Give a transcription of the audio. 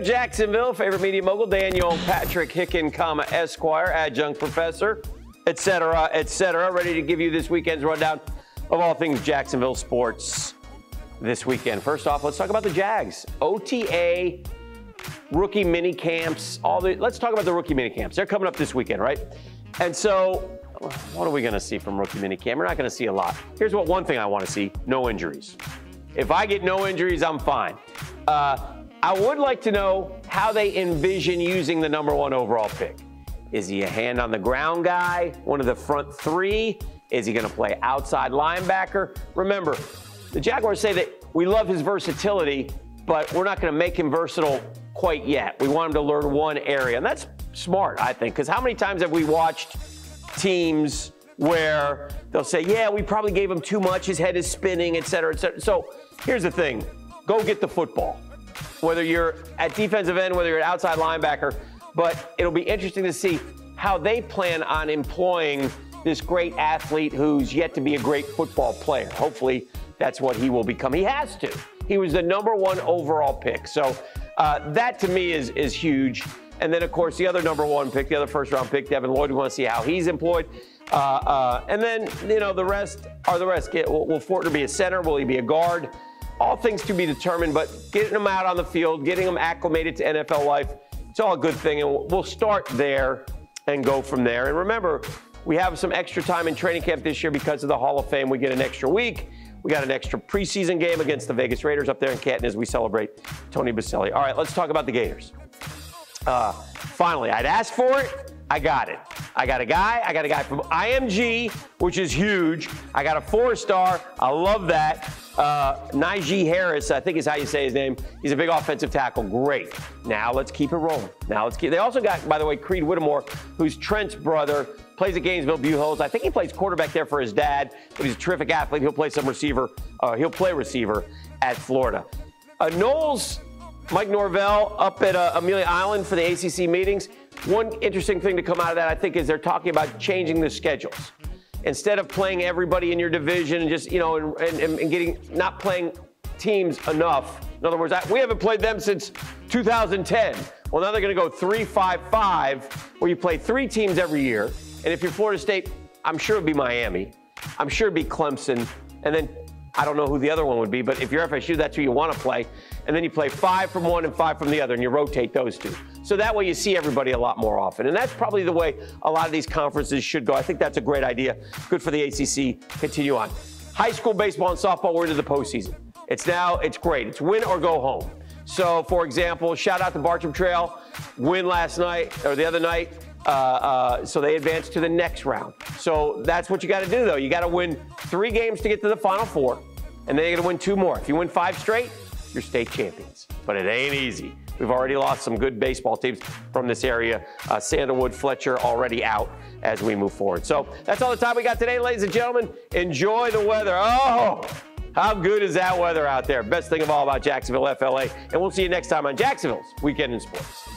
Jacksonville, favorite media mogul, Daniel Patrick Hicken, Esquire, adjunct professor, etc., etc. Ready to give you this weekend's rundown of all things Jacksonville sports this weekend. First off, let's talk about the Jags. OTA, rookie mini camps, let's talk about the rookie mini camps. They're coming up this weekend, right? And so, what are we going to see from rookie mini camp? We're not going to see a lot. Here's one thing I want to see: no injuries. If I get no injuries, I'm fine. I would like to know how they envision using the #1 overall pick. Is he a hand on the ground guy, one of the front three? Is he going to play outside linebacker? Remember, the Jaguars say that we love his versatility, but we're not going to make him versatile quite yet. We want him to learn one area, and that's smart, I think, because how many times have we watched teams where they'll say, yeah, we probably gave him too much, his head is spinning, et cetera, et cetera. So here's the thing: go get the football. Whether you're at defensive end, whether you're at outside linebacker, but it'll be interesting to see how they plan on employing this great athlete who's yet to be a great football player. Hopefully that's what he will become. He has to. He was the #1 overall pick. So that to me is huge. And then, of course, the other #1 pick, the other first-round pick, Devin Lloyd, we want to see how he's employed. And then, the rest are the rest. Will Fortner be a center? Will he be a guard? All things to be determined, but getting them out on the field, getting them acclimated to NFL life, it's all a good thing. And we'll start there and go from there. And remember, we have some extra time in training camp this year because of the Hall of Fame. We get an extra week. We got an extra preseason game against the Vegas Raiders up there in Canton as we celebrate Tony Baselli. All right, let's talk about the Gators. Finally, I'd asked for it. I got it. I got a guy from IMG, which is huge. I got a 4-star. I love that. Najee Harris, I think is how you say his name. He's a big offensive tackle. Great. Now let's keep it rolling. They also got, by the way, Creed Whittemore, who's Trent's brother, plays at Gainesville Buchholz. I think he plays quarterback there for his dad, but he's a terrific athlete. He'll play some receiver. He'll play receiver at Florida. Noles, Mike Norvell up at Amelia Island for the ACC meetings. One interesting thing to come out of that, I think, is they're talking about changing the schedules. Instead of playing everybody in your division and just, and not playing teams enough. In other words, we haven't played them since 2010. Well, now they're going to go 3-5-5, where you play 3 teams every year. And if you're Florida State, I'm sure it'd be Miami. I'm sure it'd be Clemson. And then I don't know who the other one would be, but if you're FSU, that's who you want to play. And then you play 5 from one and 5 from the other, and you rotate those 2. So that way you see everybody a lot more often. And that's probably the way a lot of these conferences should go. I think that's a great idea. Good for the ACC. Continue on. High school baseball and softball, we're into the postseason. It's great. It's win or go home. So, for example, shout out to Bartram Trail. Win last night, or the other night. So they advance to the next round. So that's what you got to do, though. You got to win 3 games to get to the Final Four, and then you got to win 2 more. If you win 5 straight, you're state champions. But it ain't easy. We've already lost some good baseball teams from this area. Sandalwood, Fletcher already out as we move forward. So that's all the time we got today, ladies and gentlemen. Enjoy the weather. Oh, how good is that weather out there? Best thing of all about Jacksonville, FLA. And we'll see you next time on Jacksonville's Weekend in Sports.